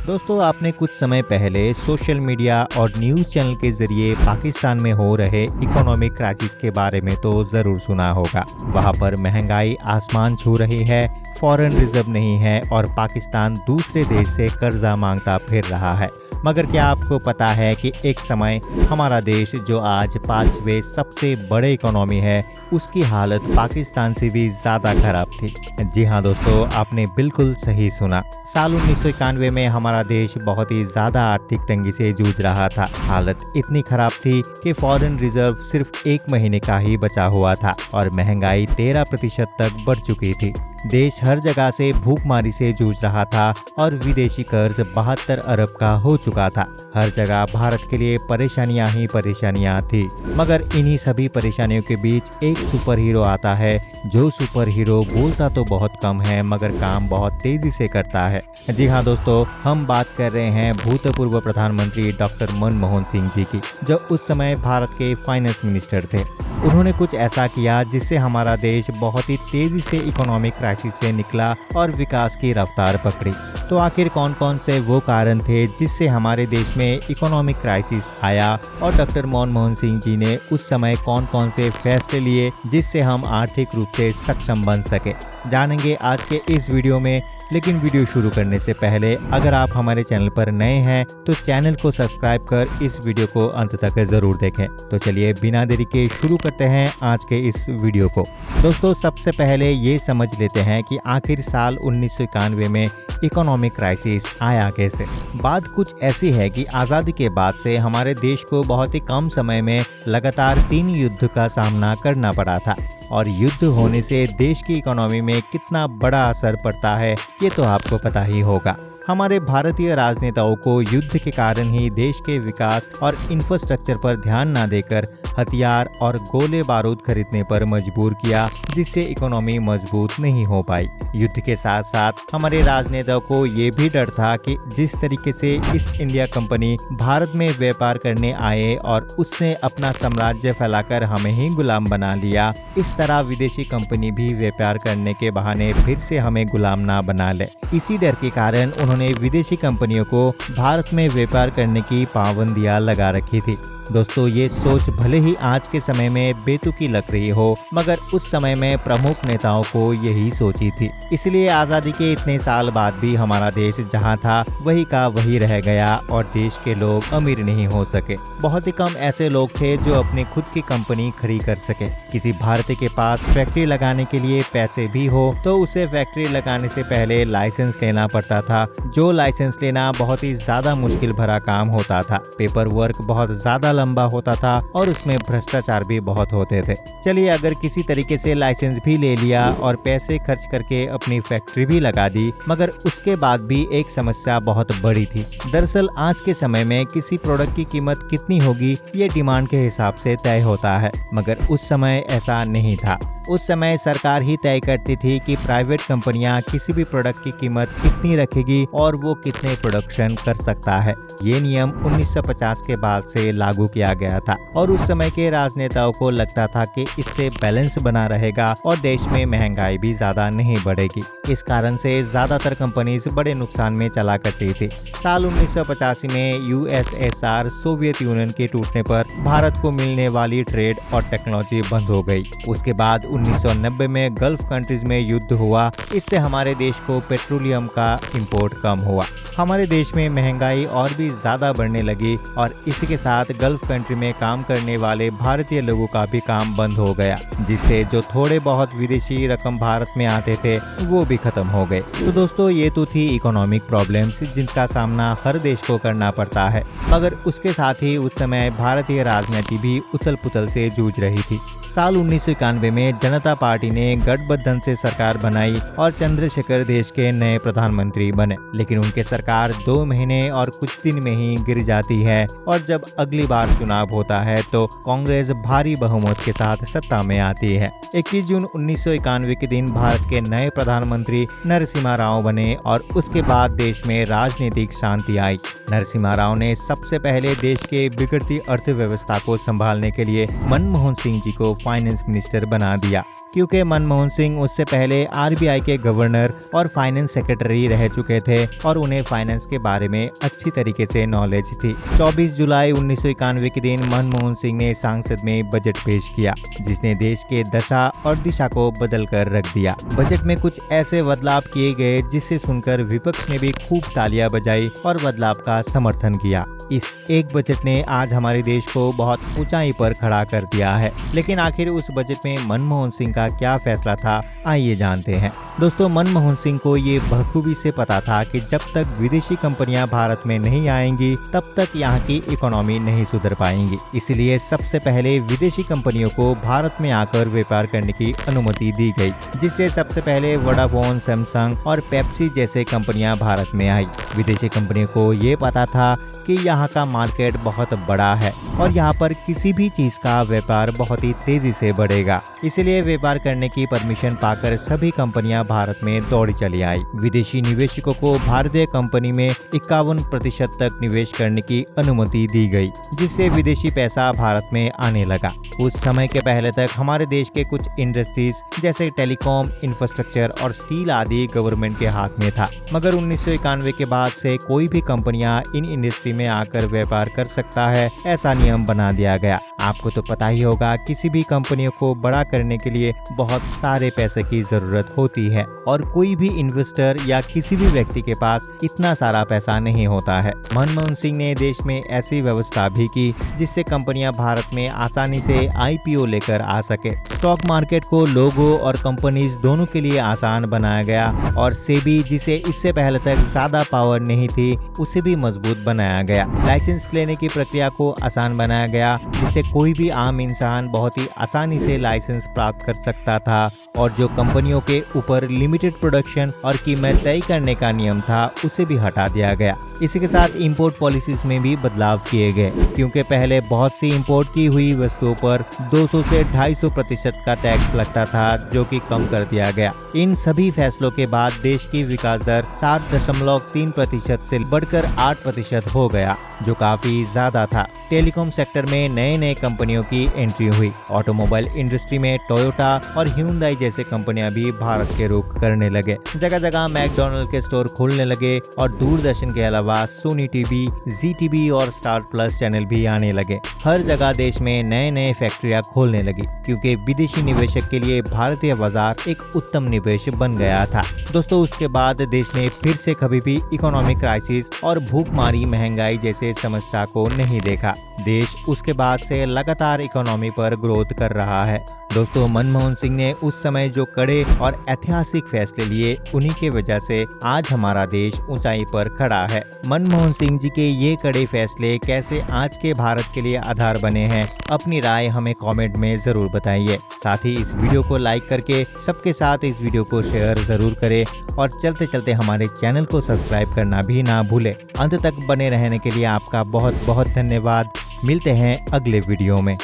दोस्तों, आपने कुछ समय पहले सोशल मीडिया और न्यूज़ चैनल के जरिए पाकिस्तान में हो रहे इकोनॉमिक क्राइसिस के बारे में तो ज़रूर सुना होगा। वहाँ पर महंगाई आसमान छू रही है, फॉरेन रिजर्व नहीं है और पाकिस्तान दूसरे देश से कर्जा मांगता फिर रहा है। मगर क्या आपको पता है कि एक समय हमारा देश, जो आज 5वें सबसे बड़े इकोनॉमी है, उसकी हालत पाकिस्तान से भी ज़्यादा खराब थी। जी हाँ दोस्तों, आपने बिल्कुल सही सुना। साल 1991 में हमारा देश बहुत ही ज़्यादा आर्थिक तंगी से जूझ रहा था। हालत इतनी खराब थी कि फॉरेन रिजर्व सिर्फ 1 महीने का ही बचा हुआ था और महंगाई 13% तक बढ़ चुकी थी। देश हर जगह से भूखमरी से जूझ रहा था और विदेशी कर्ज 72 अरब का हो चुका था। हर जगह भारत के लिए परेशानियां ही परेशानियां थी। मगर इन्हीं सभी परेशानियों के बीच एक सुपर हीरो आता है, जो सुपर हीरो बोलता तो बहुत कम है मगर काम बहुत तेजी से करता है। जी हाँ दोस्तों, हम बात कर रहे हैं भूतपूर्व प्रधानमंत्री डॉक्टर मनमोहन सिंह जी की, जो उस समय भारत के फाइनेंस मिनिस्टर थे। उन्होंने कुछ ऐसा किया जिससे हमारा देश बहुत ही तेजी से इकोनॉमिक क्राइसिस से निकला और विकास की रफ्तार पकड़ी। तो आखिर कौन कौन से वो कारण थे जिससे हमारे देश में इकोनॉमिक क्राइसिस आया और डॉक्टर मनमोहन सिंह जी ने उस समय कौन कौन से फैसले लिए जिससे हम आर्थिक रूप से सक्षम बन सके, जानेंगे आज के इस वीडियो में। लेकिन वीडियो शुरू करने से पहले अगर आप हमारे चैनल पर नए हैं तो चैनल को सब्सक्राइब कर इस वीडियो को अंत तक जरूर देखें। तो चलिए बिना देरी के शुरू करते हैं आज के इस वीडियो को। दोस्तों, सबसे पहले ये समझ लेते हैं कि आखिर साल 1991 में इकोनॉमिक क्राइसिस आया कैसे। बात कुछ ऐसी है कि आज़ादी के बाद से हमारे देश को बहुत ही कम समय में लगातार 3 युद्ध का सामना करना पड़ा था और युद्ध होने से देश की इकोनॉमी में कितना बड़ा असर पड़ता है ये तो आपको पता ही होगा। हमारे भारतीय राजनेताओं को युद्ध के कारण ही देश के विकास और इंफ्रास्ट्रक्चर पर ध्यान न देकर हथियार और गोले बारूद खरीदने पर मजबूर किया, जिससे इकोनॉमी मजबूत नहीं हो पाई। युद्ध के साथ साथ हमारे राजनेताओं को ये भी डर था कि जिस तरीके से ईस्ट इंडिया कंपनी भारत में व्यापार करने आए और उसने अपना साम्राज्य फैलाकर हमें ही गुलाम बना लिया, इस तरह विदेशी कंपनी भी व्यापार करने के बहाने फिर से हमें गुलाम ना बना ले। इसी डर के कारण उन्होंने विदेशी कंपनियों को भारत में व्यापार करने की पाबंदियां लगा रखी थी। दोस्तों, ये सोच भले ही आज के समय में बेतुकी लग रही हो, मगर उस समय में प्रमुख नेताओं को यही सोची थी। इसलिए आज़ादी के इतने साल बाद भी हमारा देश जहां था वही का वही रह गया और देश के लोग अमीर नहीं हो सके। बहुत ही कम ऐसे लोग थे जो अपनी खुद की कंपनी खड़ी कर सके। किसी भारतीय के पास फैक्ट्री लगाने के लिए पैसे भी हो तो उसे फैक्ट्री लगाने से पहले लाइसेंस लेना पड़ता था, जो लाइसेंस लेना बहुत ही ज्यादा मुश्किल भरा काम होता था। पेपर वर्क बहुत ज्यादा लंबा होता था और उसमें भ्रष्टाचार भी बहुत होते थे। चलिए, अगर किसी तरीके से लाइसेंस भी ले लिया और पैसे खर्च करके अपनी फैक्ट्री भी लगा दी, मगर उसके बाद भी एक समस्या बहुत बड़ी थी। दरअसल आज के समय में किसी प्रोडक्ट की कीमत कितनी होगी ये डिमांड के हिसाब से तय होता है, मगर उस समय ऐसा नहीं था। उस समय सरकार ही तय करती थी कि प्राइवेट कंपनियां किसी भी प्रोडक्ट की कीमत कितनी रखेगी और वो कितने प्रोडक्शन कर सकता है। ये नियम 1950 के बाद से लागू किया गया था और उस समय के राजनेताओं को लगता था कि इससे बैलेंस बना रहेगा और देश में महंगाई भी ज्यादा नहीं बढ़ेगी। इस कारण से ज्यादातर कंपनीज बड़े नुकसान में चला करती थी। साल 1985 में यूएसएसआर सोवियत यूनियन के टूटने पर भारत को मिलने वाली ट्रेड और टेक्नोलॉजी बंद हो गई। उसके बाद 1990 में गल्फ कंट्रीज में युद्ध हुआ। इससे हमारे देश को पेट्रोलियम का इंपोर्ट कम हुआ। हमारे देश में महंगाई और भी ज्यादा बढ़ने लगी और इसी के साथ गल्फ कंट्री में काम करने वाले भारतीय लोगों का भी काम बंद हो गया, जिससे जो थोड़े बहुत विदेशी रकम भारत में आते थे वो भी खत्म हो गए। तो दोस्तों, ये तो थी इकोनॉमिक प्रॉब्लम्स जिनका सामना हर देश को करना पड़ता है, मगर उसके साथ ही उस समय भारतीय राजनीति भी उथल पुथल से जूझ रही थी। साल 1991 में जनता पार्टी ने गठबंधन से सरकार बनाई और चंद्रशेखर देश के नए प्रधानमंत्री बने, लेकिन उनके सरकार 2 महीने और कुछ दिन में ही गिर जाती है और जब अगली बार चुनाव होता है तो कांग्रेस भारी बहुमत के साथ सत्ता में आती है। 21 जून 1991 के दिन भारत के नए प्रधानमंत्री नरसिम्हा राव बने और उसके बाद देश में राजनीतिक शांति आई। नरसिम्हा राव ने सबसे पहले देश के बिगड़ती अर्थव्यवस्था को संभालने के लिए मनमोहन सिंह जी को फाइनेंस मिनिस्टर बना दिया। क्योंकि मनमोहन सिंह उससे पहले आरबीआई के गवर्नर और फाइनेंस सेक्रेटरी रह चुके थे और उन्हें फाइनेंस के बारे में अच्छी तरीके से नॉलेज थी। 24 जुलाई 1991 के दिन मनमोहन सिंह ने संसद में बजट पेश किया, जिसने देश के दशा और दिशा को बदल कर रख दिया। बजट में कुछ ऐसे बदलाव किए गए जिसे सुनकर विपक्ष ने भी खूब तालियां बजाई और बदलाव का समर्थन किया। इस एक बजट ने आज हमारे देश को बहुत ऊंचाई पर खड़ा कर दिया है। लेकिन आखिर उस बजट में मनमोहन सिंह का क्या फैसला था, आइए जानते हैं। दोस्तों, मनमोहन सिंह को ये बखूबी से पता था कि जब तक विदेशी कंपनियां भारत में नहीं आएंगी तब तक यहाँ की इकोनॉमी नहीं सुधर पाएंगी। इसलिए सबसे पहले विदेशी कंपनियों को भारत में आकर व्यापार करने की अनुमति दी गई, जिससे सबसे पहले वोडाफोन, सैमसंग और पेप्सी जैसे कंपनियां भारत में आई। विदेशी कंपनियों को ये पता था कि यहाँ का मार्केट बहुत बड़ा है और यहाँ पर किसी भी चीज का व्यापार बहुत ही तेजी से बढ़ेगा। इसलिए व्यापार करने की परमिशन पाकर सभी कंपनियां भारत में दौड़ी चली आई। विदेशी निवेशकों को भारतीय कंपनी में 51% तक निवेश करने की अनुमति दी गई, जिससे विदेशी पैसा भारत में आने लगा। उस समय के पहले तक हमारे देश के कुछ इंडस्ट्रीज जैसे टेलीकॉम, इंफ्रास्ट्रक्चर और स्टील आदि गवर्नमेंट के हाथ में था, मगर 1991 के बाद से कोई भी कंपनियां इन इंडस्ट्री में आकर व्यापार कर सकता है, ऐसा नियम बना दिया गया। आपको तो पता ही होगा, किसी भी कंपनियों को बड़ा करने के लिए बहुत सारे पैसे की जरूरत होती है और कोई भी इन्वेस्टर या किसी भी व्यक्ति के पास इतना सारा पैसा नहीं होता है। मनमोहन सिंह ने देश में ऐसी व्यवस्था भी की जिससे कंपनियां भारत में आसानी से आईपीओ लेकर आ सके। स्टॉक मार्केट को लोगों और कंपनीज दोनों के लिए आसान बनाया गया और सेबी, जिसे इससे पहले तक ज्यादा पावर नहीं थी, उसे भी मजबूत बनाया गया। लाइसेंस लेने की प्रक्रिया को आसान बनाया गया, जिससे कोई भी आम इंसान बहुत ही आसानी से लाइसेंस प्राप्त कर सकता था और जो कंपनियों के ऊपर लिमिटेड प्रोडक्शन और कीमत तय करने का नियम था, उसे भी हटा दिया गया। इसी के साथ इंपोर्ट पॉलिसीज में भी बदलाव किए गए, क्योंकि पहले बहुत सी इंपोर्ट की हुई वस्तुओं पर 200 से 250% का टैक्स लगता था, जो कि कम कर दिया गया। इन सभी फैसलों के बाद देश की विकास दर 7.3% से बढ़कर 8% हो गया, जो काफी ज्यादा था। टेलीकॉम सेक्टर में नए नए कंपनियों की एंट्री हुई। ऑटोमोबाइल इंडस्ट्री में टोयोटा और ह्यूंडई जैसे कंपनियां भी भारत के रुख करने लगे। जगह जगह मैकडॉनल्ड के स्टोर खुलने लगे और दूरदर्शन के अलावा सोनी टीवी, जी टीवी और स्टार प्लस चैनल भी आने लगे। हर जगह देश में नए नए फैक्ट्रियां खोलने लगी, क्योंकि विदेशी निवेशक के लिए भारतीय बाजार एक उत्तम निवेश बन गया था। दोस्तों, उसके बाद देश ने फिर से कभी भी इकोनॉमिक क्राइसिस और भूखमरी, महंगाई जैसे समस्या को नहीं देखा। देश उसके बाद से लगातार इकोनॉमी पर ग्रोथ कर रहा है। दोस्तों, मनमोहन सिंह ने उस समय जो कड़े और ऐतिहासिक फैसले लिए, उन्हीं के वजह से आज हमारा देश ऊंचाई पर खड़ा है। मनमोहन सिंह जी के ये कड़े फैसले कैसे आज के भारत के लिए आधार बने हैं, अपनी राय हमें कमेंट में जरूर बताइए। साथ ही इस वीडियो को लाइक करके सबके साथ इस वीडियो को शेयर जरूर करें और चलते चलते हमारे चैनल को सब्सक्राइब करना भी ना भूलें। अंत तक बने रहने के लिए आपका बहुत बहुत धन्यवाद। मिलते हैं अगले वीडियो में।